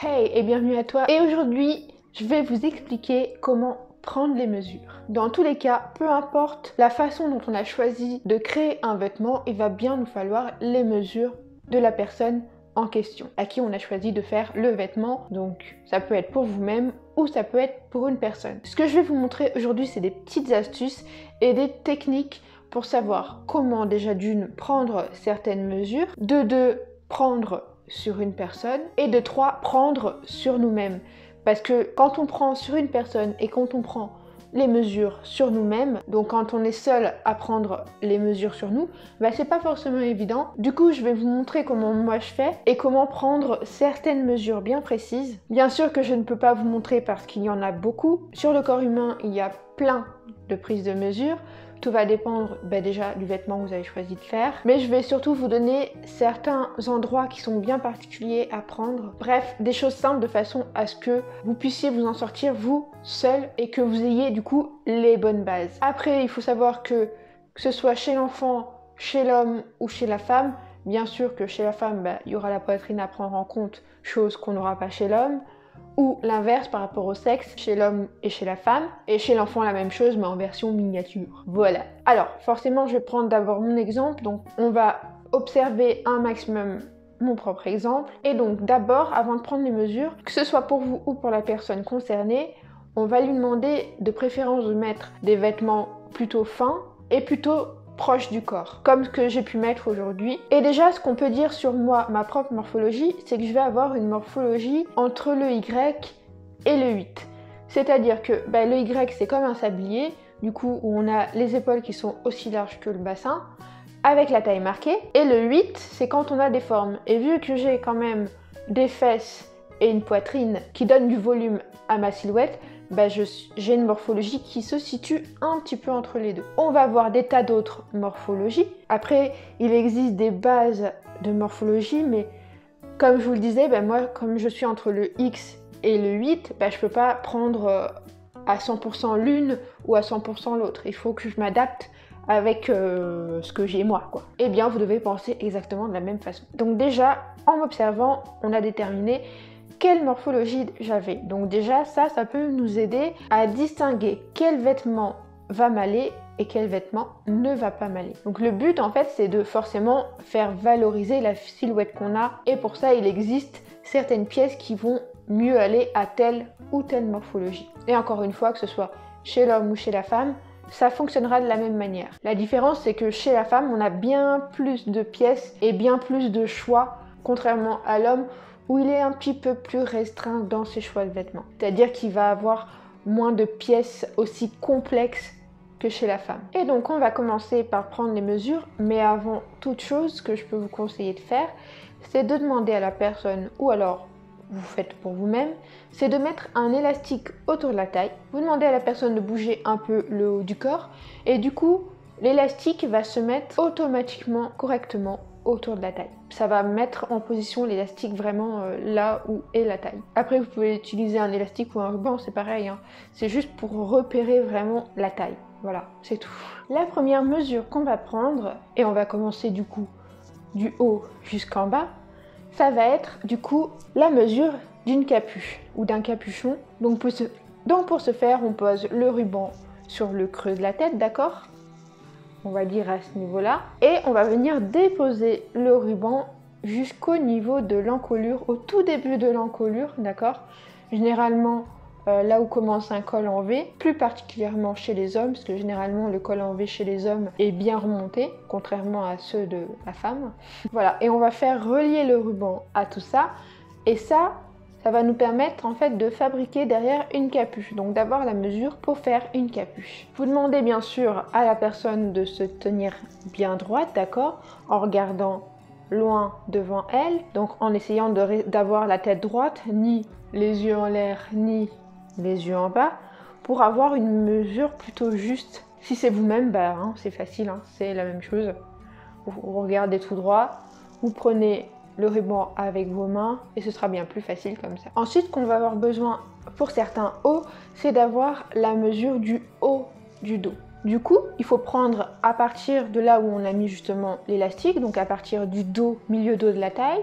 Hey et bienvenue à toi. Et aujourd'hui, je vais vous expliquer comment prendre les mesures. Dans tous les cas, peu importe la façon dont on a choisi de créer un vêtement, il va bien nous falloir les mesures de la personne en question, à qui on a choisi de faire le vêtement. Donc ça peut être pour vous-même ou ça peut être pour une personne. Ce que je vais vous montrer aujourd'hui, c'est des petites astuces et des techniques pour savoir comment déjà d'une prendre certaines mesures, de deux prendre sur une personne et de 3 prendre sur nous-mêmes. Parce que quand on prend sur une personne et quand on prend les mesures sur nous-mêmes, donc quand on est seul à prendre les mesures sur nous, bah c'est pas forcément évident. Du coup, je vais vous montrer comment moi je fais et comment prendre certaines mesures bien précises. Bien sûr que je ne peux pas vous montrer parce qu'il y en a beaucoup. Sur le corps humain, il y a plein de prises de mesures. Tout va dépendre déjà du vêtement que vous avez choisi de faire. Mais je vais surtout vous donner certains endroits qui sont bien particuliers à prendre. Bref, des choses simples de façon à ce que vous puissiez vous en sortir vous seul et que vous ayez du coup les bonnes bases. Après, il faut savoir que ce soit chez l'enfant, chez l'homme ou chez la femme, bien sûr que chez la femme, il y aura la poitrine à prendre en compte, chose qu'on n'aura pas chez l'homme. Ou l'inverse par rapport au sexe, chez l'homme et chez la femme. Et chez l'enfant, la même chose, mais en version miniature. Voilà. Alors, forcément, je vais prendre d'abord mon exemple. Donc, on va observer un maximum mon propre exemple. Et donc, d'abord, avant de prendre les mesures, que ce soit pour vous ou pour la personne concernée, on va lui demander de préférence de mettre des vêtements plutôt fins et plutôt proche du corps, comme ce que j'ai pu mettre aujourd'hui. Et déjà, ce qu'on peut dire sur moi, ma propre morphologie, c'est que je vais avoir une morphologie entre le Y et le 8. C'est-à-dire que le Y, c'est comme un sablier, du coup, où on a les épaules qui sont aussi larges que le bassin, avec la taille marquée. Et le 8, c'est quand on a des formes. Et vu que j'ai quand même des fesses et une poitrine qui donnent du volume à ma silhouette, j'ai une morphologie qui se situe un petit peu entre les deux. On va voir des tas d'autres morphologies. Après, il existe des bases de morphologie, mais comme je vous le disais, moi, comme je suis entre le X et le 8, je peux pas prendre à 100% l'une ou à 100% l'autre. Il faut que je m'adapte avec ce que j'ai moi, quoi. Eh bien, vous devez penser exactement de la même façon. Donc déjà, en m'observant, on a déterminé quelle morphologie j'avais. Donc déjà, ça peut nous aider à distinguer quel vêtement va m'aller et quel vêtement ne va pas m'aller. Donc le but, en fait, c'est de forcément faire valoriser la silhouette qu'on a. Et pour ça, il existe certaines pièces qui vont mieux aller à telle ou telle morphologie. Et encore une fois, que ce soit chez l'homme ou chez la femme, ça fonctionnera de la même manière. La différence, c'est que chez la femme, on a bien plus de pièces et bien plus de choix, contrairement à l'homme, où il est un petit peu plus restreint dans ses choix de vêtements. C'est-à-dire qu'il va avoir moins de pièces aussi complexes que chez la femme. Et donc on va commencer par prendre les mesures, mais avant toute chose, ce que je peux vous conseiller de faire, c'est de demander à la personne, ou alors vous faites pour vous-même, c'est de mettre un élastique autour de la taille. Vous demandez à la personne de bouger un peu le haut du corps, et du coup, l'élastique va se mettre automatiquement, correctement, autour de la taille. Ça va mettre en position l'élastique vraiment là où est la taille. Après, vous pouvez utiliser un élastique ou un ruban, c'est pareil, hein. C'est juste pour repérer vraiment la taille. Voilà, c'est tout. La première mesure qu'on va prendre, et on va commencer du coup du haut jusqu'en bas, ça va être du coup la mesure d'une capuche ou d'un capuchon. Donc pour ce faire, on pose le ruban sur le creux de la tête, d'accord ? On va dire à ce niveau-là. Et on va venir déposer le ruban jusqu'au niveau de l'encolure, au tout début de l'encolure, d'accord ? Généralement, là où commence un col en V, plus particulièrement chez les hommes, parce que généralement le col en V chez les hommes est bien remonté, contrairement à ceux de la femme. Voilà, et on va faire relier le ruban à tout ça, et ça va nous permettre en fait de fabriquer derrière une capuche, donc d'avoir la mesure pour faire une capuche. Vous demandez bien sûr à la personne de se tenir bien droite, d'accord, en regardant loin devant elle, donc en essayant d'avoir la tête droite, ni les yeux en l'air, ni les yeux en bas, pour avoir une mesure plutôt juste. Si c'est vous-même, c'est facile, hein, c'est la même chose. Vous regardez tout droit, vous prenez le ruban avec vos mains et ce sera bien plus facile comme ça. Ensuite, ce qu'on va avoir besoin pour certains hauts, c'est d'avoir la mesure du haut du dos. Du coup, il faut prendre à partir de là où on a mis justement l'élastique, donc à partir du dos, milieu dos de la taille,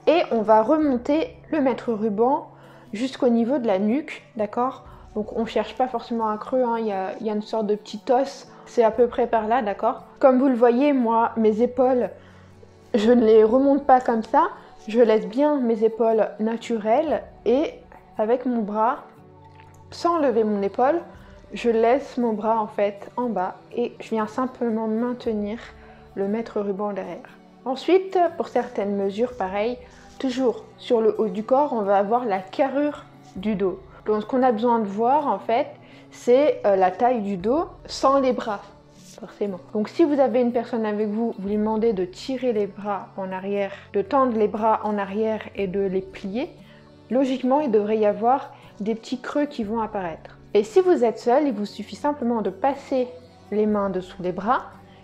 Et on va remonter le mètre ruban jusqu'au niveau de la nuque, d'accord? Donc on cherche pas forcément un creux, hein. Il y a une sorte de petit os, c'est à peu près par là, d'accord? Comme vous le voyez, moi, mes épaules, je ne les remonte pas comme ça, je laisse bien mes épaules naturelles et avec mon bras, sans lever mon épaule, je laisse mon bras en fait en bas et je viens simplement maintenir le mètre ruban derrière. Ensuite, pour certaines mesures, pareil, toujours sur le haut du corps, on va avoir la carrure du dos. Donc ce qu'on a besoin de voir en fait, c'est la taille du dos sans les bras, forcément. Donc si vous avez une personne avec vous, vous lui demandez de tirer les bras en arrière, de tendre les bras en arrière et de les plier, logiquement il devrait y avoir des petits creux qui vont apparaître. Et si vous êtes seul, il vous suffit simplement de passer les mains dessous les bras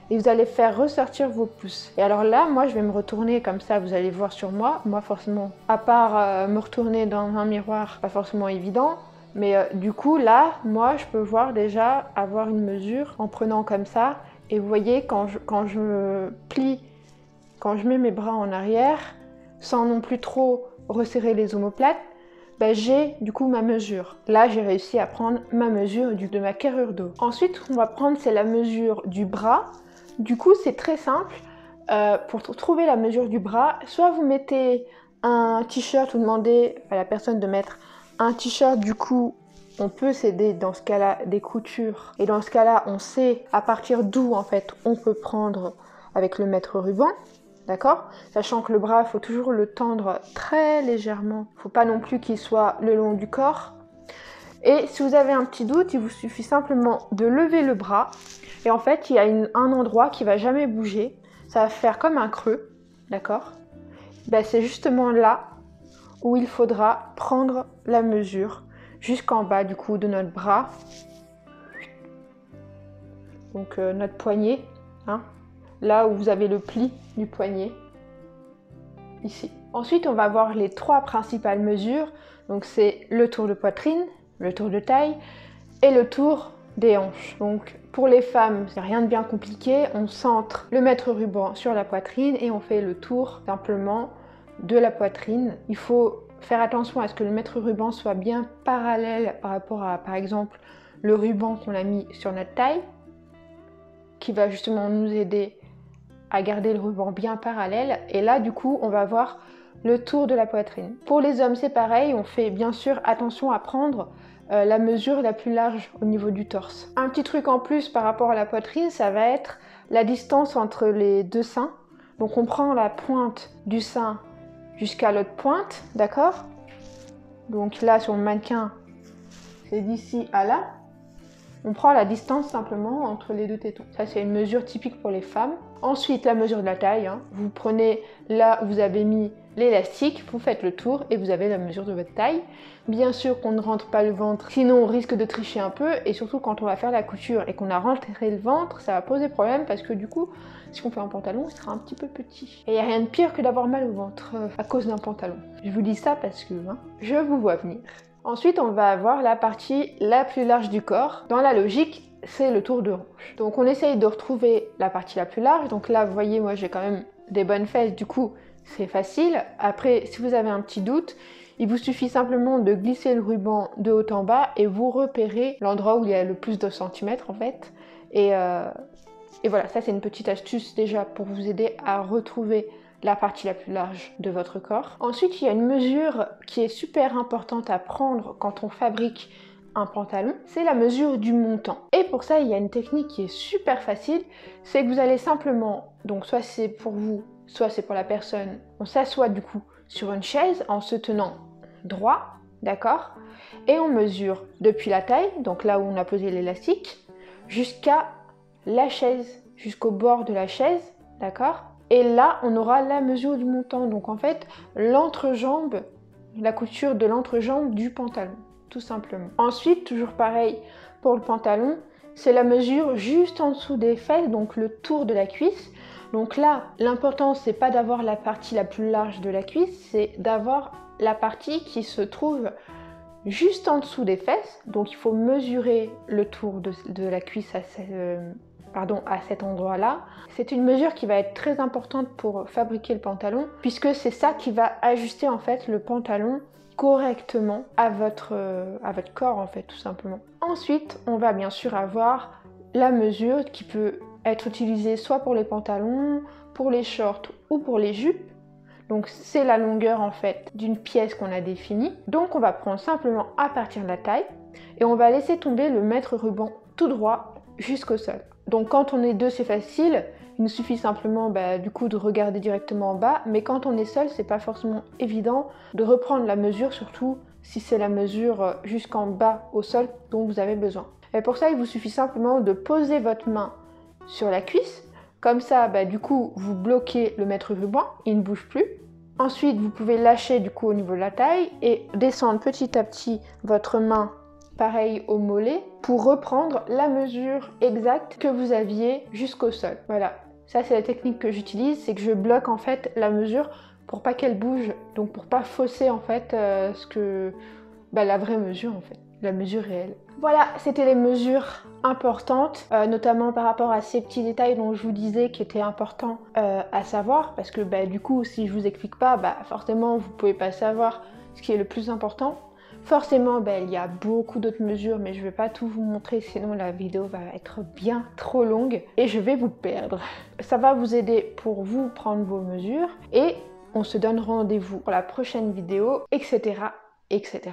et vous allez faire ressortir vos pouces. Et alors là, moi je vais me retourner comme ça, vous allez voir sur moi. Moi forcément, à part me retourner dans un miroir, pas forcément évident. Mais du coup là, moi je peux voir déjà avoir une mesure en prenant comme ça. Et vous voyez, quand je me plie, quand je mets mes bras en arrière, sans non plus trop resserrer les omoplates, ben, j'ai du coup ma mesure. Là, j'ai réussi à prendre ma mesure de ma carrure dos. Ensuite, ce qu'on va prendre, c'est la mesure du bras. Du coup, c'est très simple. Pour trouver la mesure du bras, soit vous mettez un t-shirt, vous demandez à la personne de mettre un t-shirt, du coup, on peut s'aider dans ce cas-là des coutures. Et dans ce cas-là, on sait à partir d'où, en fait, on peut prendre avec le mètre ruban. D'accord? Sachant que le bras, il faut toujours le tendre très légèrement. Il ne faut pas non plus qu'il soit le long du corps. Et si vous avez un petit doute, il vous suffit simplement de lever le bras. Et en fait, il y a un endroit qui ne va jamais bouger. Ça va faire comme un creux. D'accord? Ben, c'est justement là où il faudra prendre la mesure jusqu'en bas du coup de notre bras. Donc notre poignet, hein, là où vous avez le pli du poignet, ici. Ensuite, on va voir les trois principales mesures. Donc c'est le tour de poitrine, le tour de taille et le tour des hanches. Donc pour les femmes, c'est rien de bien compliqué. On centre le mètre ruban sur la poitrine et on fait le tour simplement de la poitrine. Il faut faire attention à ce que le mètre ruban soit bien parallèle par rapport à, par exemple, le ruban qu'on a mis sur notre taille, qui va justement nous aider à garder le ruban bien parallèle. Et là, du coup, on va voir le tour de la poitrine. Pour les hommes, c'est pareil. On fait bien sûr attention à prendre la mesure la plus large au niveau du torse. Un petit truc en plus par rapport à la poitrine, ça va être la distance entre les deux seins. Donc on prend la pointe du sein jusqu'à l'autre pointe, d'accord? Donc là, sur le mannequin, c'est d'ici à là. On prend la distance simplement entre les deux tétons. Ça, c'est une mesure typique pour les femmes. Ensuite, la mesure de la taille. Hein. Vous prenez là où vous avez mis l'élastique, vous faites le tour et vous avez la mesure de votre taille. Bien sûr qu'on ne rentre pas le ventre, sinon on risque de tricher un peu. Et surtout, quand on va faire la couture et qu'on a rentré le ventre, ça va poser problème parce que du coup, si on fait un pantalon, il sera un petit peu petit. Et il n'y a rien de pire que d'avoir mal au ventre à cause d'un pantalon. Je vous dis ça parce que je vous vois venir. Ensuite, on va avoir la partie la plus large du corps. Dans la logique, c'est le tour de hanche. Donc on essaye de retrouver la partie la plus large. Donc là, vous voyez, moi j'ai quand même des bonnes fesses, du coup c'est facile. Après, si vous avez un petit doute, il vous suffit simplement de glisser le ruban de haut en bas et vous repérez l'endroit où il y a le plus de centimètres en fait. Et voilà, ça c'est une petite astuce déjà pour vous aider à retrouver la partie la plus large de votre corps. Ensuite, il y a une mesure qui est super importante à prendre quand on fabrique un pantalon, c'est la mesure du montant. Et pour ça, il y a une technique qui est super facile, c'est que vous allez simplement, donc soit c'est pour vous, soit c'est pour la personne, on s'assoit du coup sur une chaise en se tenant droit, d'accord? Et on mesure depuis la taille, donc là où on a posé l'élastique, jusqu'à la chaise, jusqu'au bord de la chaise, d'accord? Et là, on aura la mesure du montant, donc en fait, l'entrejambe, la couture de l'entrejambe du pantalon, tout simplement. Ensuite, toujours pareil pour le pantalon, c'est la mesure juste en dessous des fesses, donc le tour de la cuisse. Donc là, l'important, c'est pas d'avoir la partie la plus large de la cuisse, c'est d'avoir la partie qui se trouve juste en dessous des fesses. Donc il faut mesurer le tour de la cuisse à cet endroit-là. C'est une mesure qui va être très importante pour fabriquer le pantalon, puisque c'est ça qui va ajuster en fait le pantalon correctement à votre corps en fait, tout simplement. Ensuite, on va bien sûr avoir la mesure qui peut être utilisée soit pour les pantalons, pour les shorts ou pour les jupes. Donc c'est la longueur en fait d'une pièce qu'on a définie. Donc on va prendre simplement à partir de la taille et on va laisser tomber le mètre ruban tout droit jusqu'au sol. Donc quand on est deux, c'est facile. Il nous suffit simplement du coup de regarder directement en bas, mais quand on est seul, c'est pas forcément évident de reprendre la mesure, surtout si c'est la mesure jusqu'en bas au sol dont vous avez besoin. Et pour ça, il vous suffit simplement de poser votre main sur la cuisse, comme ça, du coup, vous bloquez le mètre ruban, il ne bouge plus. Ensuite, vous pouvez lâcher du coup au niveau de la taille et descendre petit à petit votre main pareil au mollet pour reprendre la mesure exacte que vous aviez jusqu'au sol. Voilà, ça c'est la technique que j'utilise, c'est que je bloque en fait la mesure pour pas qu'elle bouge, donc pour pas fausser en fait la vraie mesure en fait, la mesure réelle. Voilà, c'était les mesures importantes, notamment par rapport à ces petits détails dont je vous disais qui étaient importants à savoir, parce que du coup si je vous explique pas, forcément vous pouvez pas savoir ce qui est le plus important. Forcément, il y a beaucoup d'autres mesures, mais je ne vais pas tout vous montrer, sinon la vidéo va être bien trop longue et je vais vous perdre. Ça va vous aider pour vous prendre vos mesures et on se donne rendez-vous pour la prochaine vidéo, etc., etc.